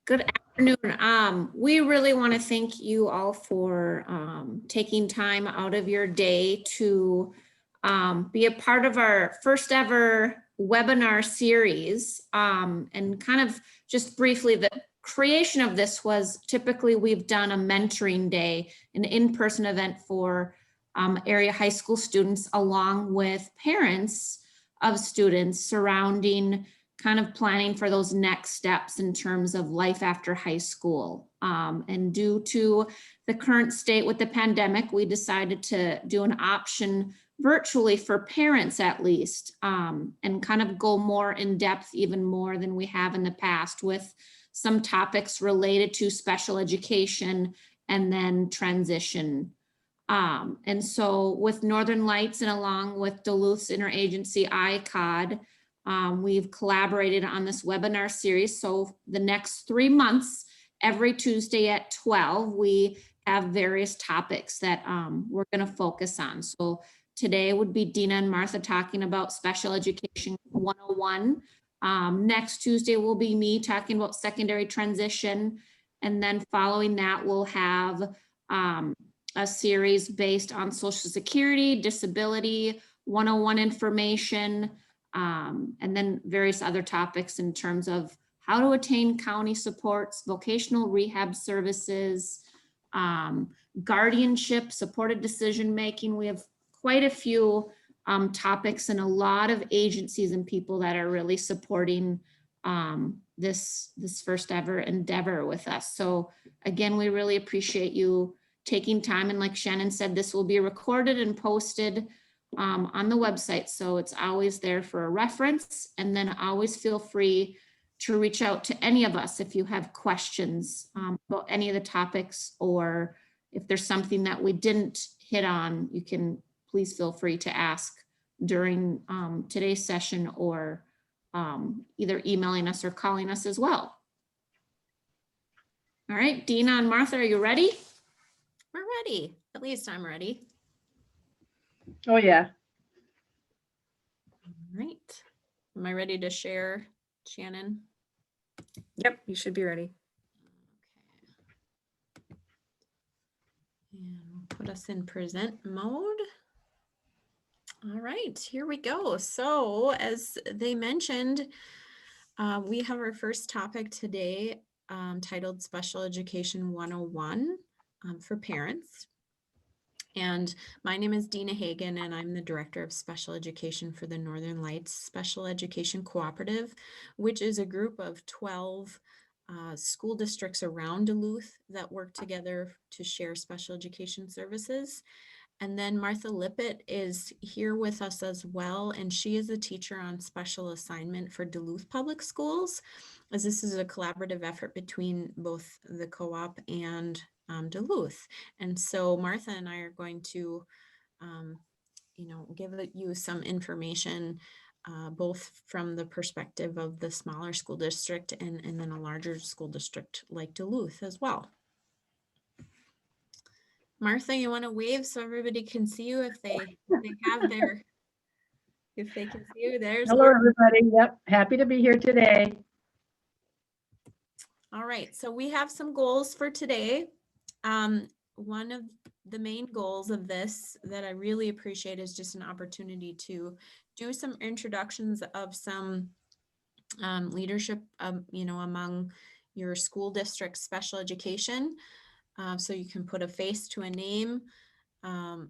Good afternoon. We really want to thank you all for taking time out of your day to be a part of our first ever webinar series. And kind of just briefly, the creation of this was typically we've done a mentoring day, an in-person event for area high school students along with parents of students surrounding kind of planning for those next steps in terms of life after high school. And due to the current state with the pandemic, we decided to do an option virtually for parents at least, and kind of go more in depth, even more than we have in the past, with some topics related to special education and then transition. And so with Northern Lights and along with Duluth's interagency ICCOD, we've collaborated on this webinar series. So the next 3 months, every Tuesday at 12, we have various topics that we're going to focus on. So today would be Dena and Martha talking about special education 101. Next Tuesday will be me talking about secondary transition. And then following that, we'll have a series based on Social Security, disability, 101 information, and then various other topics in terms of how to attain county supports, vocational rehab services, guardianship, supported decision-making. We have quite a few topics and a lot of agencies and people that are really supporting this first ever endeavor with us. So again, we really appreciate you taking time. And like Shannon said, this will be recorded and posted on the website. So it's always there for a reference. And then always feel free to reach out to any of us if you have questions about any of the topics, or if there's something that we didn't hit on, you can please feel free to ask during today's session, or either emailing us or calling us as well. All right, Dena and Martha, are you ready? We're ready. At least I'm ready. Oh, yeah. All right. Am I ready to share, Shannon? Yep, you should be ready. Okay. And we'll put us in present mode. All right, here we go. So as they mentioned, we have our first topic today titled Special Education 101 for parents. And my name is Dena Hagen, and I'm the Director of Special Education for the Northern Lights Special Education Cooperative, which is a group of 12 school districts around Duluth that work together to share special education services. And then Martha Lippett is here with us as well, and she is a teacher on special assignment for Duluth Public Schools, as this is a collaborative effort between both the co-op and Duluth. And so Martha and I are going to, give you some information, both from the perspective of the smaller school district and then a larger school district like Duluth as well. Martha, you want to wave so everybody can see you if they have their, if they can see you. There's Hello, everybody. Yep, happy to be here today. All right, so we have some goals for today. One of the main goals of this that I really appreciate is just an opportunity to do some introductions of some leadership, among your school district special education. So you can put a face to a name.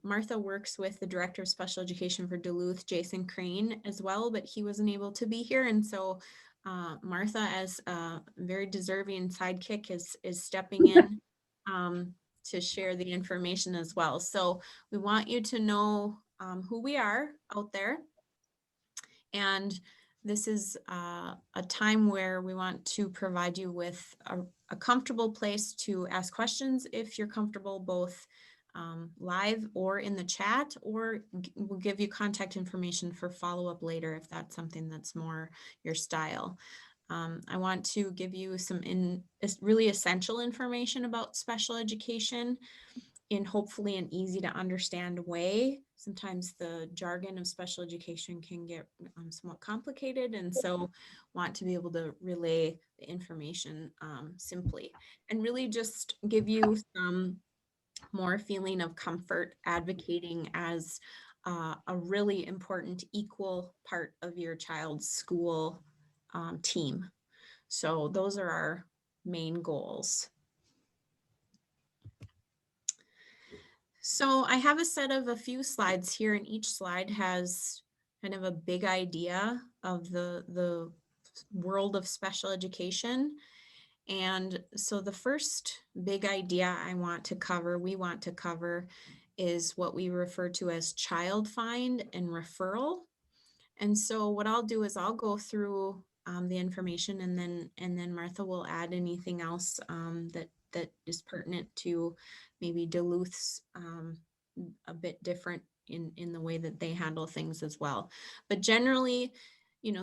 Martha works with the Director of Special Education for Duluth, Jason Crane, as well, but he wasn't able to be here. And so Martha, as a very deserving sidekick, is stepping in to share the information as well. So we want you to know who we are out there. And this is a time where we want to provide you with a comfortable place to ask questions if you're comfortable, both live or in the chat, or we'll give you contact information for follow-up later if that's something that's more your style. I want to give you some really essential information about special education. in hopefully an easy to understand way. Sometimes the jargon of special education can get somewhat complicated, and so want to be able to relay the information simply and really just give you some more feeling of comfort advocating as a really important equal part of your child's school team. So those are our main goals. So I have a set of a few slides here, and each slide has kind of a big idea of the world of special education. And so the first big idea we want to cover is what we refer to as child find and referral. And so what I'll do is I'll go through the information, and then Martha will add anything else that is pertinent to maybe Duluth's a bit different in the way that they handle things as well. But generally,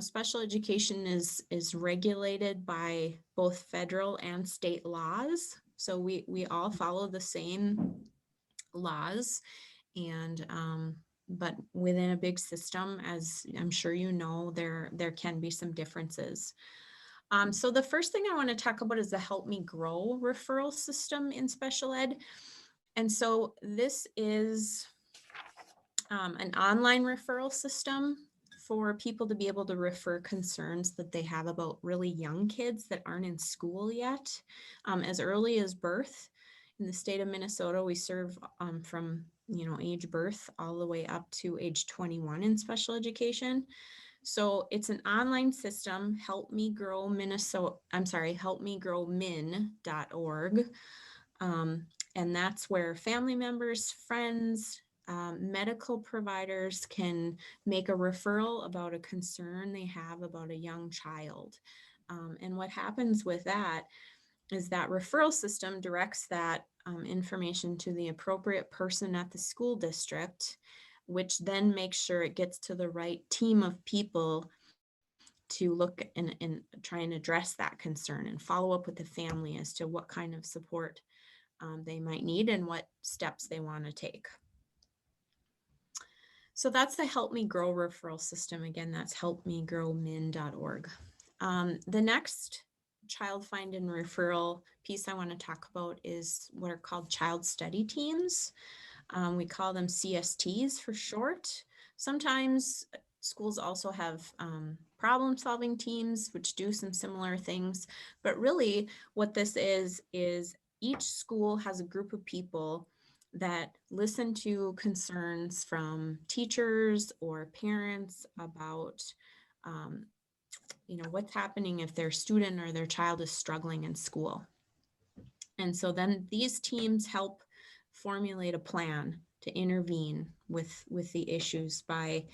special education is regulated by both federal and state laws. So we all follow the same laws, and but within a big system, as I'm sure you know, there can be some differences. So the first thing I want to talk about is the Help Me Grow referral system in special ed. And so this is an online referral system for people to be able to refer concerns that they have about really young kids that aren't in school yet, as early as birth. In the state of Minnesota, we serve from age birth all the way up to age 21 in special education. So it's an online system, helpmegrowmin.org. And that's where family members, friends, medical providers can make a referral about a concern they have about a young child. And what happens with that is that referral system directs that information to the appropriate person at the school district, which then makes sure it gets to the right team of people to look and try and address that concern and follow up with the family as to what kind of support they might need and what steps they want to take. So that's the Help Me Grow referral system. Again, that's helpmegrowmin.org. The next child find and referral piece I want to talk about is what are called child study teams. We call them CSTs for short. Sometimes schools also have problem solving teams, which do some similar things. But really what this is each school has a group of people that listen to concerns from teachers or parents about what's happening if their student or their child is struggling in school. And so then these teams help formulate a plan to intervene with the issues by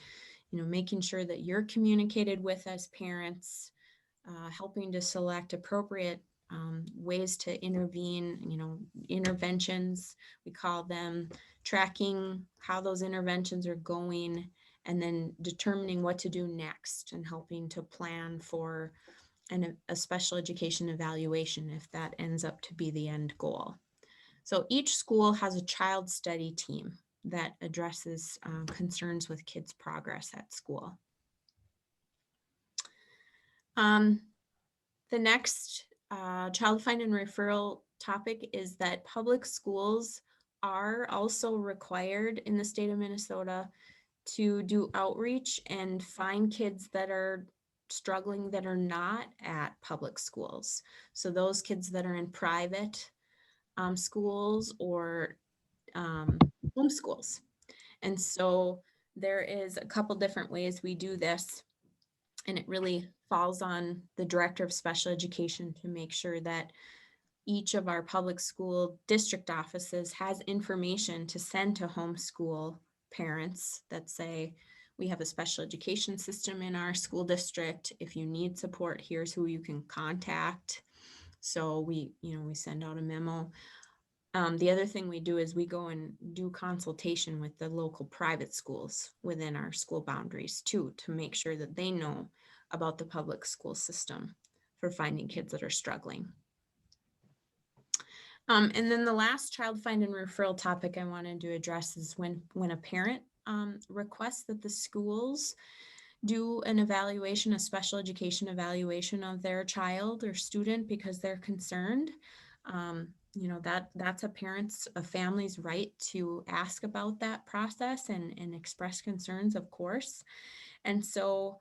making sure that you're communicated with as parents, helping to select appropriate ways to intervene, interventions, we call them, tracking how those interventions are going, and then determining what to do next and helping to plan for a special education evaluation if that ends up to be the end goal. So each school has a child study team that addresses concerns with kids' progress at school. The next child find and referral topic is that public schools are also required in the state of Minnesota to do outreach and find kids that are struggling that are not at public schools. So those kids that are in private schools or home schools. And so there is a couple different ways we do this, and it really falls on the director of special education to make sure that each of our public school district offices has information to send to homeschool parents that say, we have a special education system in our school district. If you need support, here's who you can contact. So we send out a memo. The other thing we do is we go and do consultation with the local private schools within our school boundaries too, to make sure that they know about the public school system for finding kids that are struggling. And then the last child find and referral topic I wanted to address is when a parent requests that the schools do an evaluation, a special education evaluation of their child or student because they're concerned. You know, that's a family's right to ask about that process and express concerns, of course. And so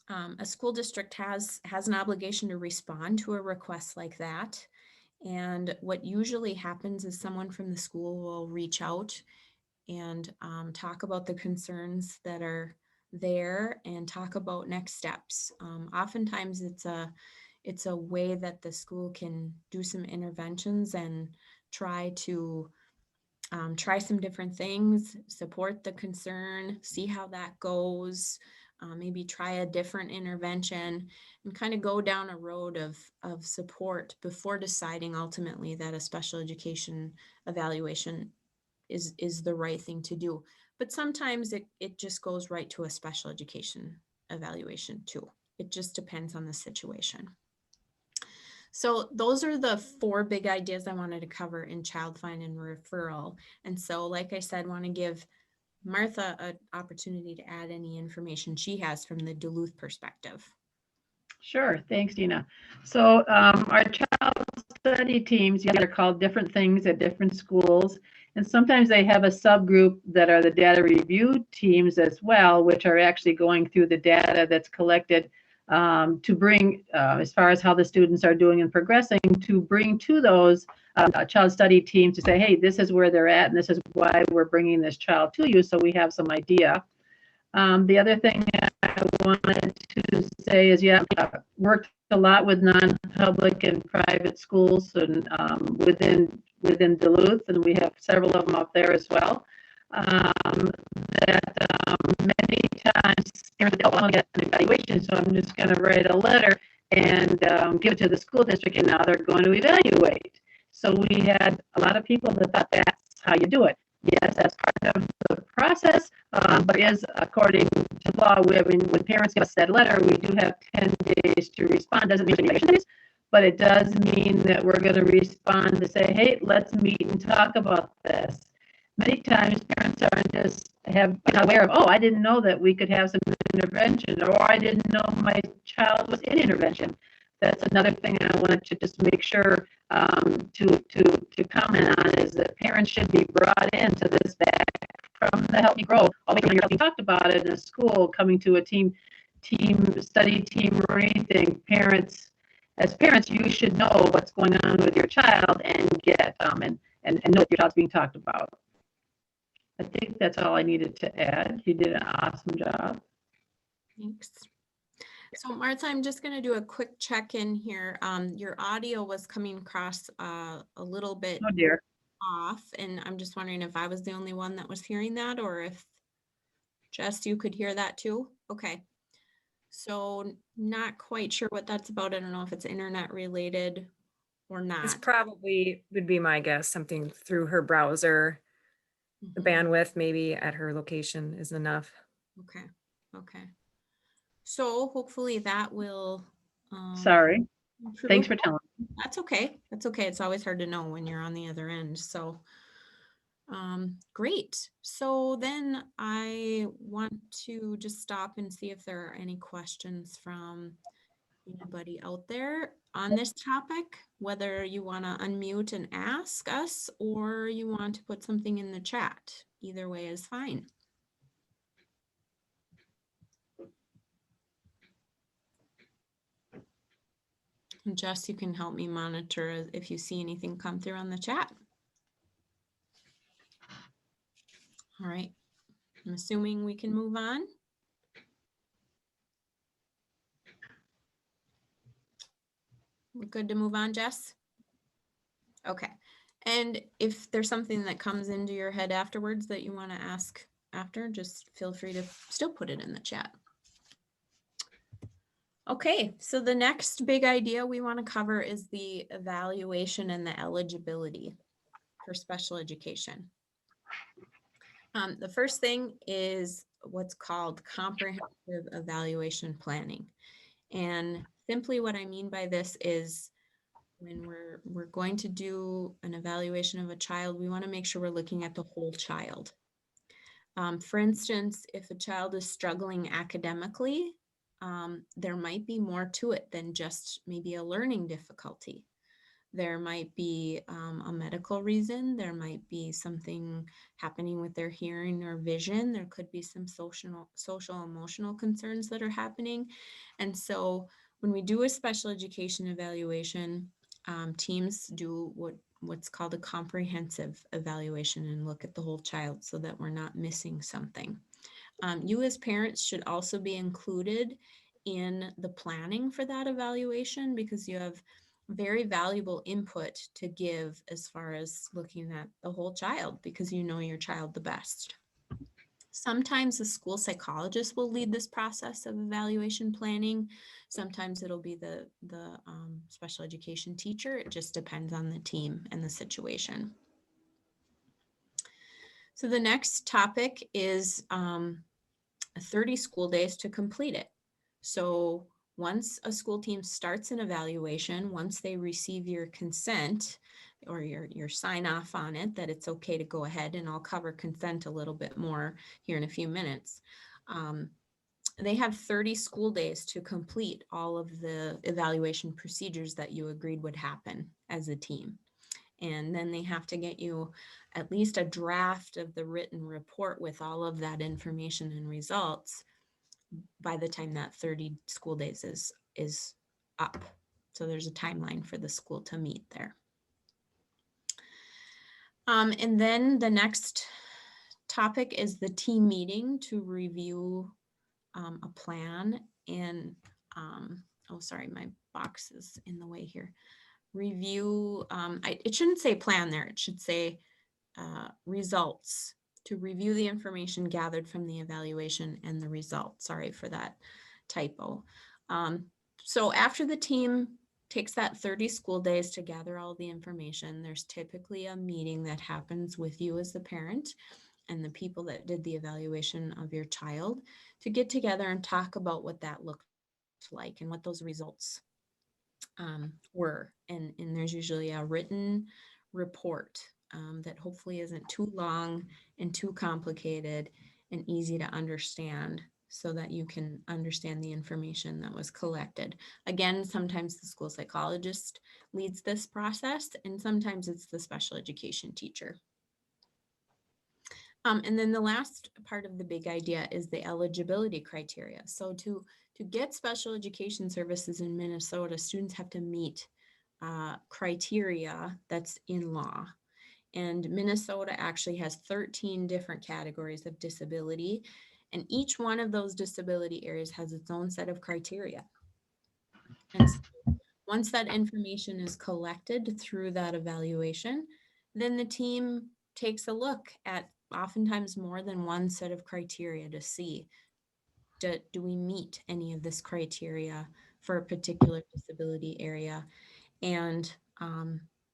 a school district has an obligation to respond to a request like that. And what usually happens is someone from the school will reach out and talk about the concerns that are there and talk about next steps. Oftentimes it's a way that the school can do some interventions and try to try some different things, support the concern, see how that goes, maybe try a different intervention and kind of go down a road of support before deciding ultimately that a special education evaluation is the right thing to do. But sometimes it just goes right to a special education evaluation too. It just depends on the situation. So those are the 4 big ideas I wanted to cover in child find and referral. And so, like I said, want to give Martha an opportunity to add any information she has from the Duluth perspective. Sure, thanks, Dena. So our child study teams, they're called different things at different schools. And sometimes they have a subgroup that are the data review teams as well, which are actually going through the data that's collected to bring, as far as how the students are doing and progressing, to bring to those child study teams to say, hey, this is where they're at, and this is why we're bringing this child to you, so we have some idea. The other thing I wanted to say is, worked a lot with non-public and private schools and within Duluth, and we have several of them up there as well. Many times parents don't want to get an evaluation, so I'm just going to write a letter and give it to the school district, and now they're going to evaluate. So we had a lot of people that thought that's how you do it. Yes, that's part of the process, but is according to law, when parents give us that letter, we do have 10 days to respond. Doesn't mean days, but it does mean that we're going to respond to say, hey, let's meet and talk about this. Many times parents aren't just aware of, oh, I didn't know that we could have some intervention, or I didn't know my child was in intervention. That's another thing I wanted to just make sure to comment on, is that parents should be brought into this back from the Help Me Grow. We talked about it in a school, coming to a team study team or anything. As parents, you should know what's going on with your child and get and know what your child's being talked about. I think that's all I needed to add. You did an awesome job. Thanks. So Martha, I'm just going to do a quick check-in here. Your audio was coming across a little bit Oh dear. off, and I'm just wondering if I was the only one that was hearing that, or if Jess, you could hear that too? Okay. So not quite sure what that's about. I don't know if it's internet related or not. It's probably would be my guess, something through her browser. The bandwidth maybe at her location is enough. Okay. Okay. So hopefully that will. Sorry. Improve. Thanks for telling me. That's okay. That's okay. It's always hard to know when you're on the other end. So great. So then I want to just stop and see if there are any questions from anybody out there on this topic, whether you want to unmute and ask us or you want to put something in the chat. Either way is fine. And Jess, you can help me monitor if you see anything come through on the chat. All right. I'm assuming we can move on. We're good to move on, Jess? Okay. And if there's something that comes into your head afterwards that you want to ask after, just feel free to still put it in the chat. Okay, so the next big idea we want to cover is the evaluation and the eligibility for special education. The first thing is what's called comprehensive evaluation planning. And simply what I mean by this is when we're going to do an evaluation of a child, we want to make sure we're looking at the whole child. For instance, if a child is struggling academically, there might be more to it than just maybe a learning difficulty. There might be a medical reason. There might be something happening with their hearing or vision. There could be some social emotional concerns that are happening. And so when we do a special education evaluation, teams do what's called a comprehensive evaluation and look at the whole child so that we're not missing something. You as parents should also be included in the planning for that evaluation because you have very valuable input to give as far as looking at the whole child because you know your child the best. Sometimes the school psychologist will lead this process of evaluation planning. Sometimes it'll be the special education teacher. It just depends on the team and the situation. So the next topic is 30 school days to complete it. So once a school team starts an evaluation, once they receive your consent or your sign off on it, that it's okay to go ahead, and I'll cover consent a little bit more here in a few minutes. They have 30 school days to complete all of the evaluation procedures that you agreed would happen as a team. And then they have to get you at least a draft of the written report with all of that information and results by the time that 30 school days is up. So there's a timeline for the school to meet there. And then the next topic is the team meeting to review a plan and, oh, sorry, my box is in the way here. Review, it shouldn't say plan there, it should say results, to review the information gathered from the evaluation and the results. Sorry for that typo. So after the team takes that 30 school days to gather all the information, there's typically a meeting that happens with you as the parent and the people that did the evaluation of your child to get together and talk about what that looked like and what those results were. And there's usually a written report that hopefully isn't too long and too complicated and easy to understand so that you can understand the information that was collected. Again, sometimes the school psychologist leads this process and sometimes it's the special education teacher. And then the last part of the big idea is the eligibility criteria. So to get special education services in Minnesota, students have to meet criteria that's in law. And Minnesota actually has 13 different categories of disability, and each one of those disability areas has its own set of criteria. And so once that information is collected through that evaluation, then the team takes a look at oftentimes more than one set of criteria to see, do we meet any of this criteria for a particular disability area? And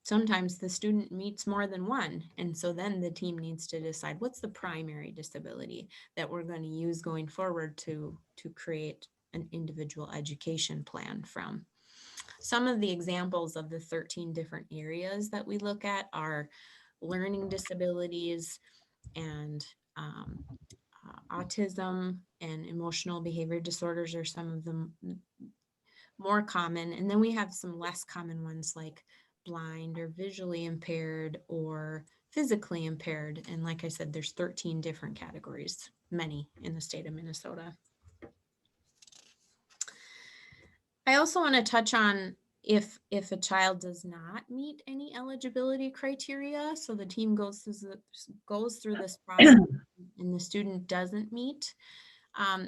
sometimes the student meets more than one. And so then the team needs to decide what's the primary disability that we're going to use going forward to create an individual education plan from. Some of the examples of the 13 different areas that we look at are learning disabilities and autism and emotional behavior disorders are some of the more common. And then we have some less common ones like blind or visually impaired or physically impaired. And like I said, there's 13 different categories, many in the state of Minnesota. I also want to touch on if a child does not meet any eligibility criteria. So the team goes through this process and the student doesn't meet,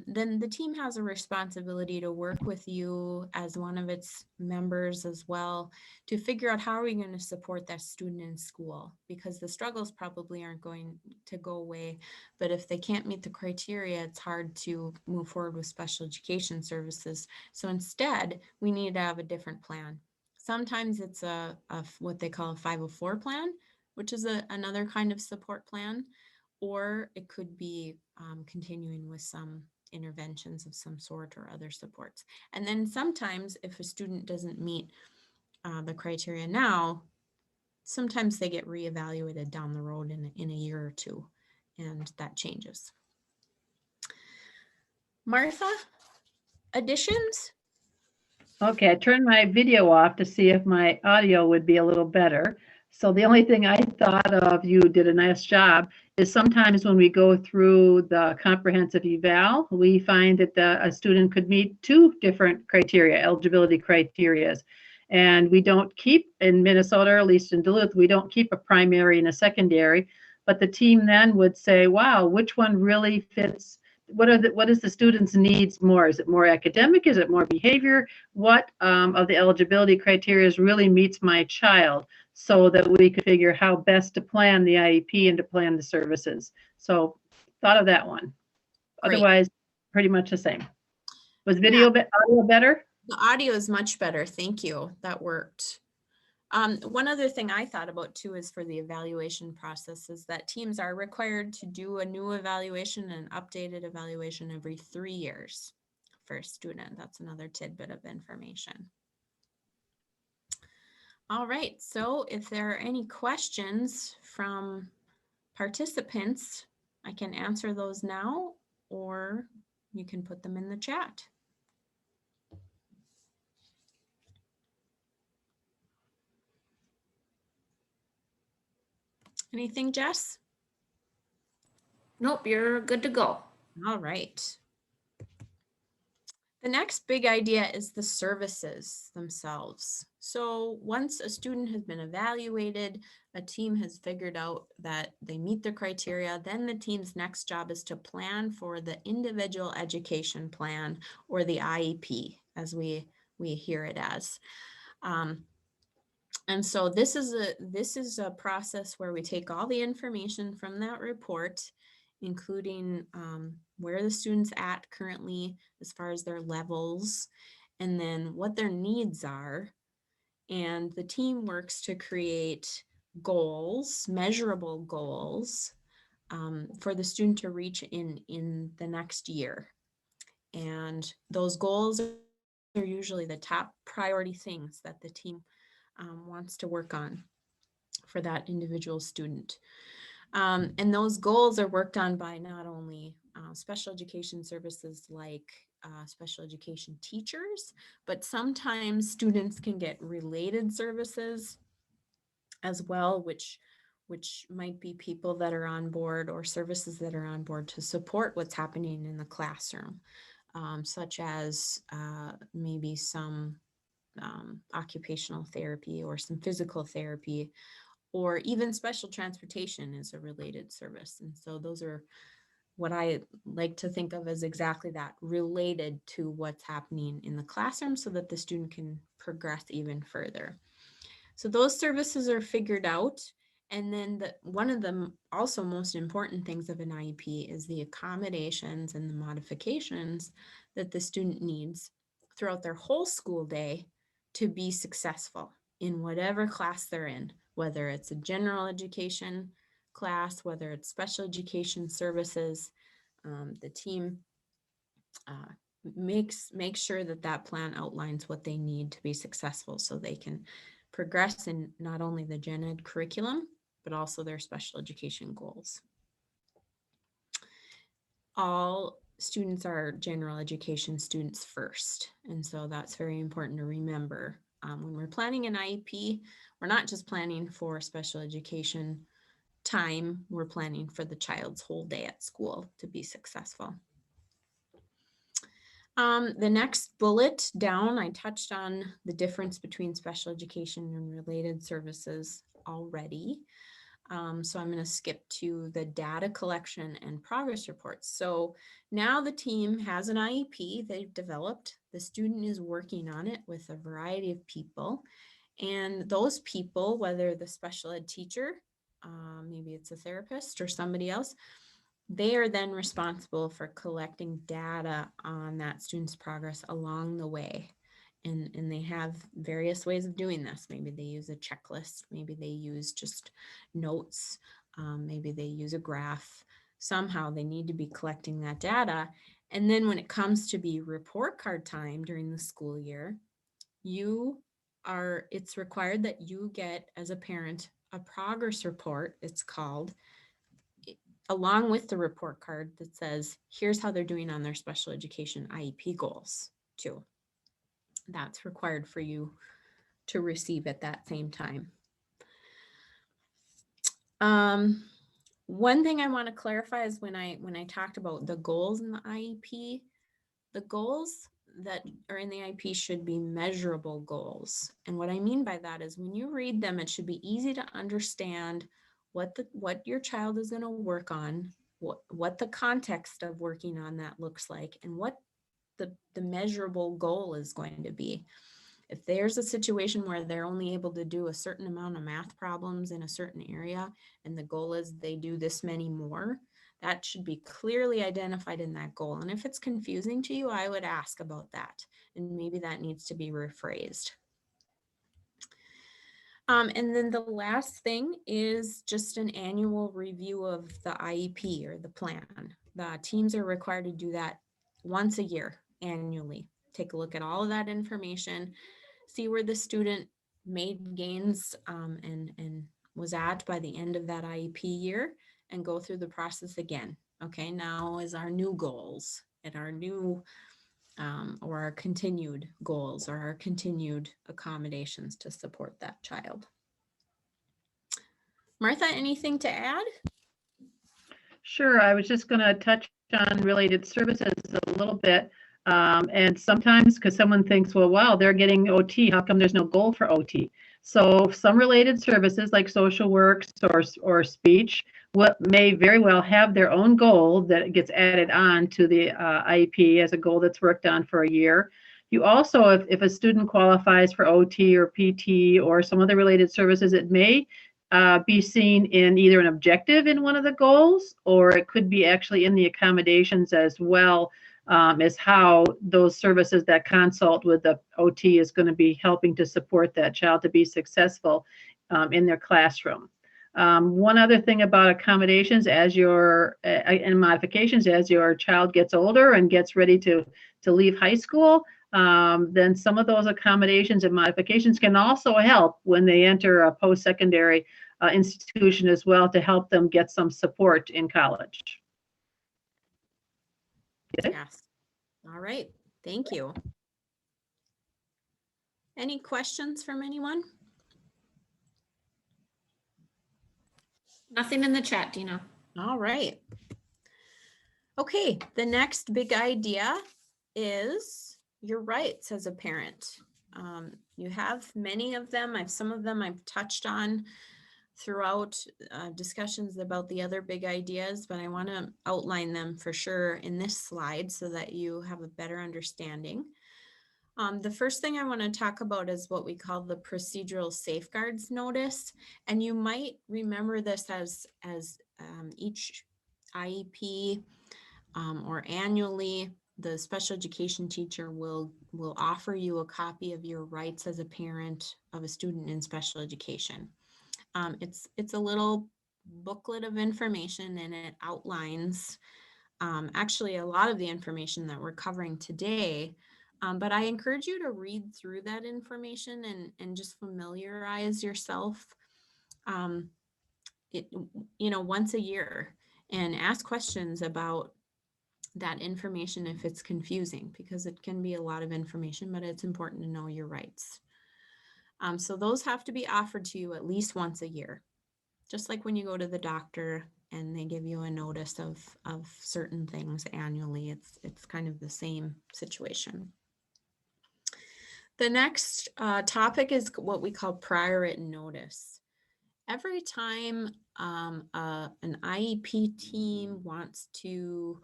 then the team has a responsibility to work with you as one of its members as well to figure out how are we going to support that student in school, because the struggles probably aren't going to go away, but if they can't meet the criteria, it's hard to move forward with special education services. So instead, we need to have a different plan. Sometimes it's a what they call a 504 plan, which is another kind of support plan, or it could be continuing with some interventions of some sort or other supports. And then sometimes if a student doesn't meet the criteria now, sometimes they get reevaluated down the road in a year or two, and that changes. Martha, additions? Okay, I turned my video off to see if my audio would be a little better. So the only thing I thought of, you did a nice job, is sometimes when we go through the comprehensive eval, we find that a student could meet two different criteria, eligibility criterias. And we don't keep, in Minnesota, or at least in Duluth, we don't keep a primary and a secondary. But the team then would say, wow, which one really fits? What is the student's needs more? Is it more academic? Is it more behavior? What of the eligibility criteria really meets my child, so that we could figure how best to plan the IEP and to plan the services. So thought of that one. Great. Otherwise, pretty much the same. Was Yeah. audio better? The audio is much better. Thank you. That worked. One other thing I thought about too is for the evaluation process is that teams are required to do a new evaluation and updated evaluation every 3 years for a student. That's another tidbit of information. All right, so if there are any questions from participants, I can answer those now, or you can put them in the chat. Anything, Jess? Nope, you're good to go. All right. The next big idea is the services themselves. So once a student has been evaluated, a team has figured out that they meet the criteria, then the team's next job is to plan for the individual education plan, or the IEP, as we hear it as. And so this is a process where we take all the information from that report, including where the student's at currently as far as their levels, and then what their needs are. And the team works to create goals, measurable goals, for the student to reach in the next year. And those goals are usually the top priority things that the team wants to work on for that individual student. And those goals are worked on by not only special education services like special education teachers, but sometimes students can get related services as well, which might be people that are on board or services that are on board to support what's happening in the classroom, such as maybe some occupational therapy or some physical therapy, or even special transportation is a related service. And so those are what I like to think of as exactly that, related to what's happening in the classroom so that the student can progress even further. So those services are figured out. And then one of the also most important things of an IEP is the accommodations and the modifications that the student needs throughout their whole school day to be successful in whatever class they're in, whether it's a general education class, whether it's special education services. The team makes sure that that plan outlines what they need to be successful so they can progress in not only the gen ed curriculum, but also their special education goals. All students are general education students first. And so that's very important to remember. When we're planning an IEP, we're not just planning for special education time, we're planning for the child's whole day at school to be successful. The next bullet down, I touched on the difference between special education and related services already. So I'm going to skip to the data collection and progress reports. So now the team has an IEP they've developed. The student is working on it with a variety of people. And those people, whether the special ed teacher, maybe it's a therapist or somebody else, they are then responsible for collecting data on that student's progress along the way. And they have various ways of doing this. Maybe they use a checklist, maybe they use just notes, maybe they use a graph. Somehow they need to be collecting that data. And then when it comes to be report card time during the school year, you it's required that you get, as a parent, a progress report, it's called, along with the report card that says, here's how they're doing on their special education IEP goals too. That's required for you to receive at that same time. One thing I want to clarify is when I talked about the goals in the IEP, the goals that are in the IEP should be measurable goals. And what I mean by that is when you read them, it should be easy to understand what your child is going to work on, what the context of working on that looks like, and what the measurable goal is going to be. If there's a situation where they're only able to do a certain amount of math problems in a certain area, and the goal is they do this many more, that should be clearly identified in that goal. And if it's confusing to you, I would ask about that. And maybe that needs to be rephrased. And then the last thing is just an annual review of the IEP or the plan. The teams are required to do that once a year, annually. Take a look at all of that information, see where the student made gains and was at by the end of that IEP year, and go through the process again. Okay, now is our new goals and our new or our continued goals or our continued accommodations to support that child. Martha, anything to add? Sure, I was just going to touch on related services a little bit. And sometimes, because someone thinks, well, wow, they're getting OT, how come there's no goal for OT? So some related services like social works or speech may very well have their own goal that gets added on to the IEP as a goal that's worked on for a year. You also, if a student qualifies for OT or PT or some other related services, it may be seen in either an objective in one of the goals, or it could be actually in the accommodations as well, as how those services that consult with the OT is going to be helping to support that child to be successful in their classroom. One other thing about accommodations and modifications as your child gets older and gets ready to leave high school, then some of those accommodations and modifications can also help when they enter a post-secondary institution as well, to help them get some support in college. Yes. All right. Thank you. Any questions from anyone? Nothing in the chat, Dena. All right. Okay, the next big idea is your rights as a parent. You have many of them. Some of them I've touched on throughout discussions about the other big ideas, but I want to outline them for sure in this slide so that you have a better understanding. The first thing I want to talk about is what we call the procedural safeguards notice. And you might remember this as each IEP or annually, the special education teacher will offer you a copy of your rights as a parent of a student in special education. It's a little booklet of information, and it outlines actually a lot of the information that we're covering today. But I encourage you to read through that information and just familiarize yourself, once a year, and ask questions about that information if it's confusing, because it can be a lot of information, but it's important to know your rights. So those have to be offered to you at least once a year, just like when you go to the doctor and they give you a notice of certain things annually. It's kind of the same situation. The next topic is what we call prior written notice. Every time an IEP team wants to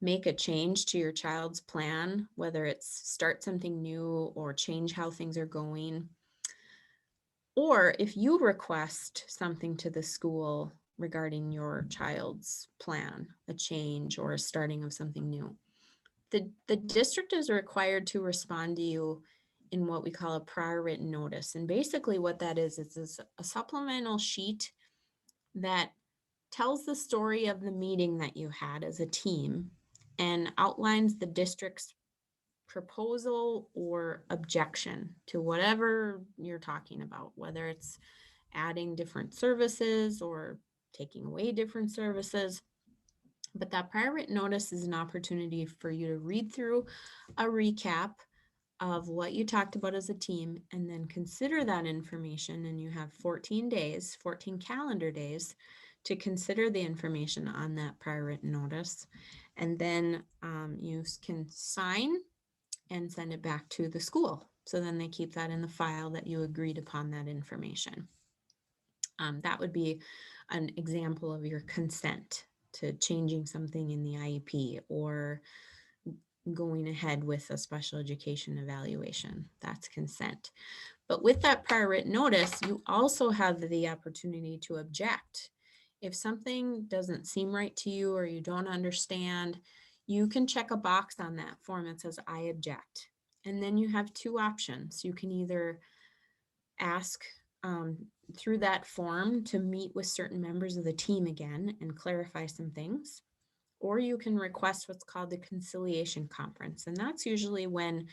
make a change to your child's plan, whether it's start something new or change how things are going, or if you request something to the school regarding your child's plan, a change or a starting of something new, the district is required to respond to you in what we call a prior written notice. And basically what that is a supplemental sheet that tells the story of the meeting that you had as a team and outlines the district's proposal or objection to whatever you're talking about, whether it's adding different services or taking away different services. But that prior written notice is an opportunity for you to read through a recap of what you talked about as a team and then consider that information. And you have 14 days, 14 calendar days to consider the information on that prior written notice. And then you can sign and send it back to the school. So then they keep that in the file that you agreed upon that information. That would be an example of your consent to changing something in the IEP or going ahead with a special education evaluation. That's consent. But with that prior written notice, you also have the opportunity to object. If something doesn't seem right to you or you don't understand, you can check a box on that form that says I object. And then you have two options. You can either ask through that form to meet with certain members of the team again and clarify some things, or you can request what's called the conciliation conference. And that's usually when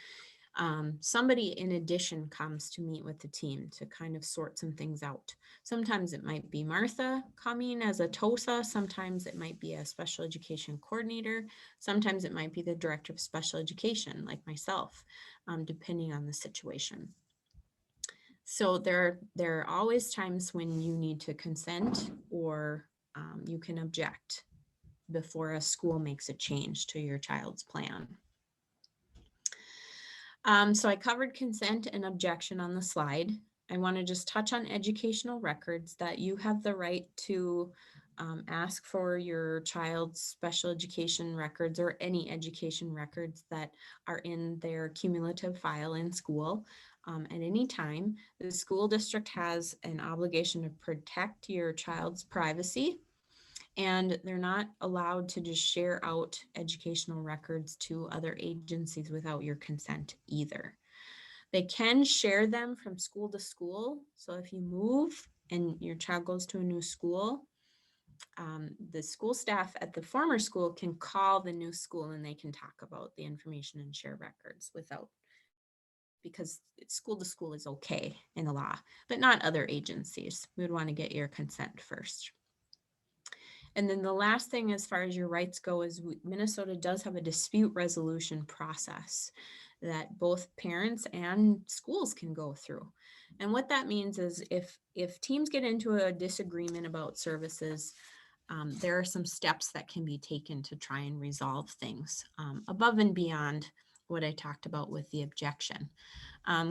somebody in addition comes to meet with the team to kind of sort some things out. Sometimes it might be Martha coming as a TOSA. Sometimes it might be a special education coordinator. Sometimes it might be the director of special education like myself, depending on the situation. So there are always times when you need to consent or you can object before a school makes a change to your child's plan. So I covered consent and objection on the slide. I want to just touch on educational records, that you have the right to ask for your child's special education records or any education records that are in their cumulative file in school at any time. The school district has an obligation to protect your child's privacy, and they're not allowed to just share out educational records to other agencies without your consent either. They can share them from school to school. So if you move and your child goes to a new school, the school staff at the former school can call the new school and they can talk about the information and share records because school to school is okay in the law, but not other agencies. We would want to get your consent first. And then the last thing as far as your rights go is Minnesota does have a dispute resolution process that both parents and schools can go through. And what that means is if teams get into a disagreement about services, there are some steps that can be taken to try and resolve things above and beyond what I talked about with the objection.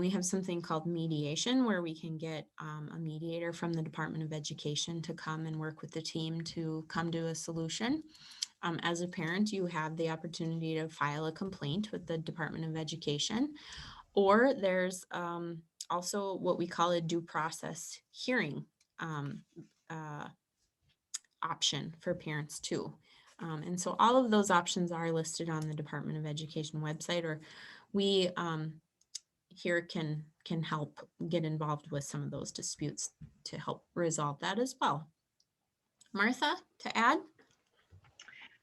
We have something called mediation, where we can get a mediator from the Department of Education to come and work with the team to come to a solution. As a parent, you have the opportunity to file a complaint with the Department of Education, or there's also what we call a due process hearing option for parents too. And so all of those options are listed on the Department of Education website, or we here can help get involved with some of those disputes to help resolve that as well. Martha, to add?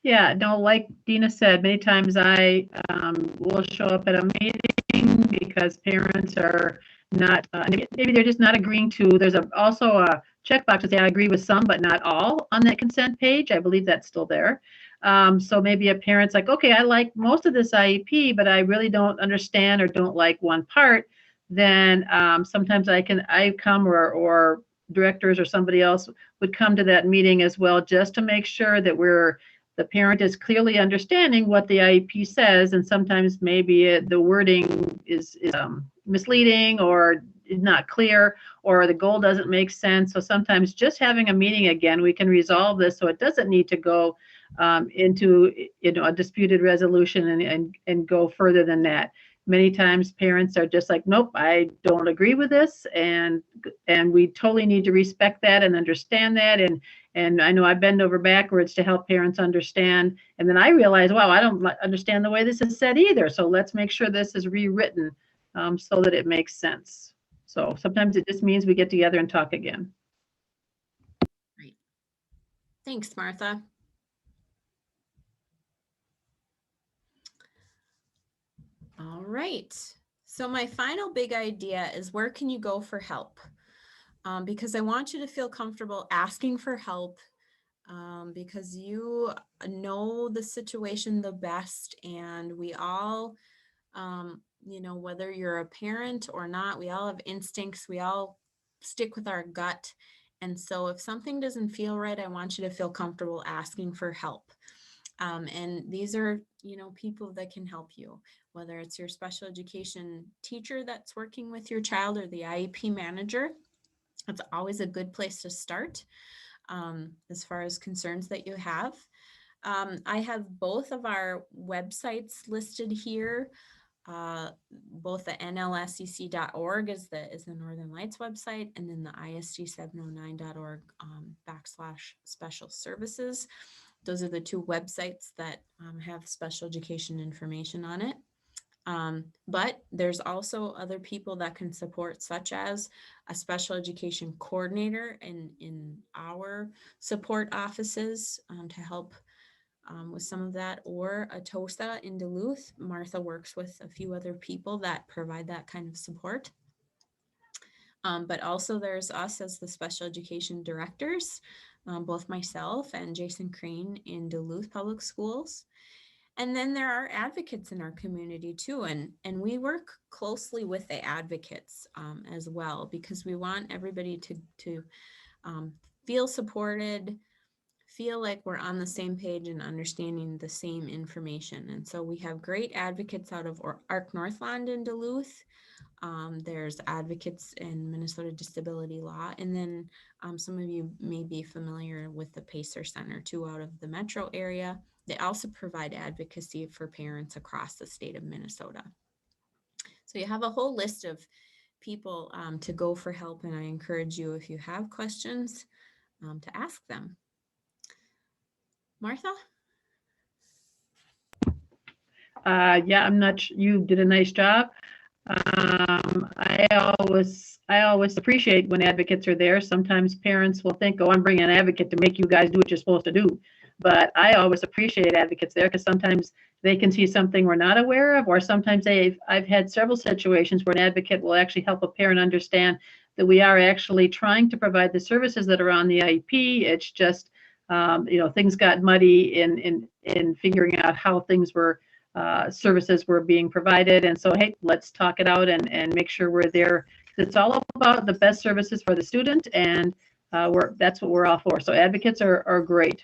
Yeah, no, like Dena said, many times I will show up at a meeting because parents are not, maybe they're just not agreeing to, there's also a checkbox to say I agree with some, but not all on that consent page. I believe that's still there. So maybe a parent's like, okay, I like most of this IEP, but I really don't understand or don't like one part. Then sometimes I come or directors or somebody else would come to that meeting as well, just to make sure that the parent is clearly understanding what the IEP says, and sometimes maybe the wording is misleading or is not clear, or the goal doesn't make sense. So sometimes just having a meeting again, we can resolve this, so it doesn't need to go into a disputed resolution and go further than that. Many times parents are just like, nope, I don't agree with this, and we totally need to respect that and understand that. And I know I bend over backwards to help parents understand. And then I realize, wow, I don't understand the way this is said either. So let's make sure this is rewritten so that it makes sense. So sometimes it just means we get together and talk again. Great. Thanks, Martha. All right. So my final big idea is, where can you go for help? Because I want you to feel comfortable asking for help, because you know the situation the best, and we all, whether you're a parent or not, we all have instincts. We all stick with our gut. And so if something doesn't feel right, I want you to feel comfortable asking for help. And these are, people that can help you, whether it's your special education teacher that's working with your child or the IEP manager. It's always a good place to start, as far as concerns that you have. I have both of our websites listed here. Both the NLSEC.org is the Northern Lights website, and then the ISD709.org /special services. Those are the two websites that have special education information on it. But there's also other people that can support, such as a special education coordinator in our support offices to help with some of that, or a TOSA in Duluth. Martha works with a few other people that provide that kind of support. But also there's us as the special education directors, both myself and Jason Crane in Duluth Public Schools. And then there are advocates in our community too. And we work closely with the advocates as well, because we want everybody to feel supported, feel like we're on the same page and understanding the same information. And so we have great advocates out of Arc Northland in Duluth. There's advocates in Minnesota Disability Law. And then some of you may be familiar with the Pacer Center too, out of the metro area. They also provide advocacy for parents across the state of Minnesota. So you have a whole list of people to go for help. And I encourage you, if you have questions, to ask them. Martha? Yeah, I'm not, you did a nice job. I always appreciate when advocates are there. Sometimes parents will think, oh, I'm bringing an advocate to make you guys do what you're supposed to do. But I always appreciate advocates there, because sometimes they can see something we're not aware of, or sometimes I've had several situations where an advocate will actually help a parent understand that we are actually trying to provide the services that are on the IEP. It's just, things got muddy in figuring out how things were, services were being provided. And so, hey, let's talk it out and make sure we're there. It's all about the best services for the student, and that's what we're all for. So advocates are great.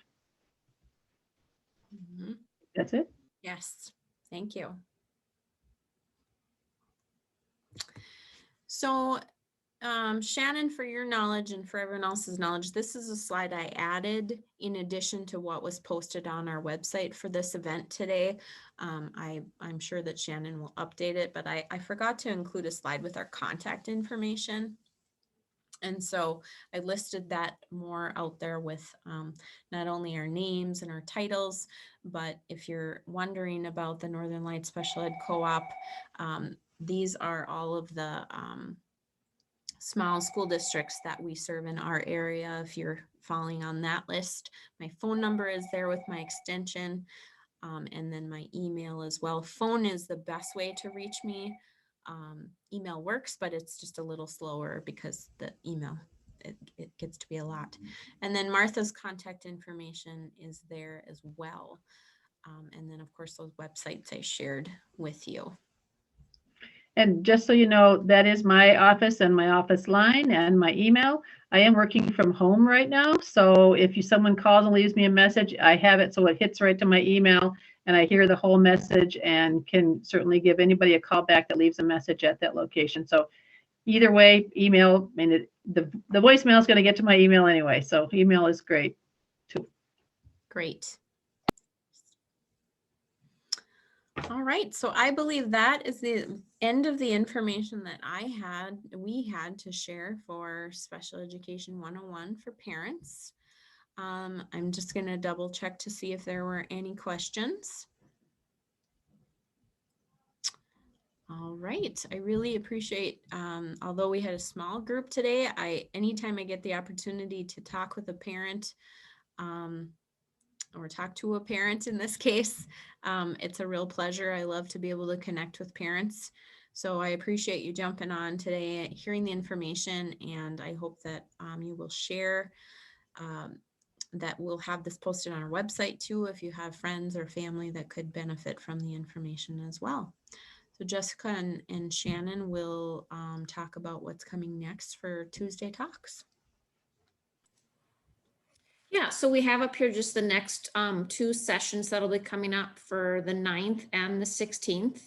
Mm-hmm. That's it. Yes, thank you. So Shannon, for your knowledge and for everyone else's knowledge, this is a slide I added in addition to what was posted on our website for this event today. I'm sure that Shannon will update it, but I forgot to include a slide with our contact information. And so I listed that more out there with not only our names and our titles, but if you're wondering about the Northern Lights Special Ed Co-op, these are all of the small school districts that we serve in our area. If you're following on that list, my phone number is there with my extension, and then my email as well. Phone is the best way to reach me. Email works, but it's just a little slower because the email, it gets to be a lot. And then Martha's contact information is there as well. And then of course those websites I shared with you. And just so you know, that is my office and my office line and my email. I am working from home right now. So if someone calls and leaves me a message, I have it so it hits right to my email, and I hear the whole message and can certainly give anybody a call back that leaves a message at that location. So either way, email, I mean, the voicemail is going to get to my email anyway. So email is great too. Great. All right, so I believe that is the end of the information that we had to share for Special Education 101 for parents. I'm just going to double check to see if there were any questions. All right, I really appreciate, although we had a small group today, anytime I get the opportunity to talk with a parent, or talk to a parent in this case. It's a real pleasure. I love to be able to connect with parents. So I appreciate you jumping on today, hearing the information, and I hope that you will share, that we'll have this posted on our website too, if you have friends or family that could benefit from the information as well. So Jessica and Shannon will talk about what's coming next for Tuesday Talks. Yeah, so we have up here just the next 2 sessions that'll be coming up for the 9th and the 16th,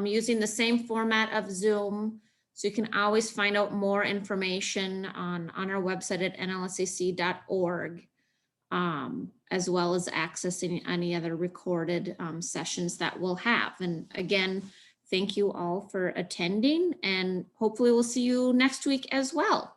using the same format of Zoom. So you can always find out more information on our website at nlsec.org, as well as accessing any other recorded sessions that we'll have. And again, thank you all for attending, and hopefully we'll see you next week as well.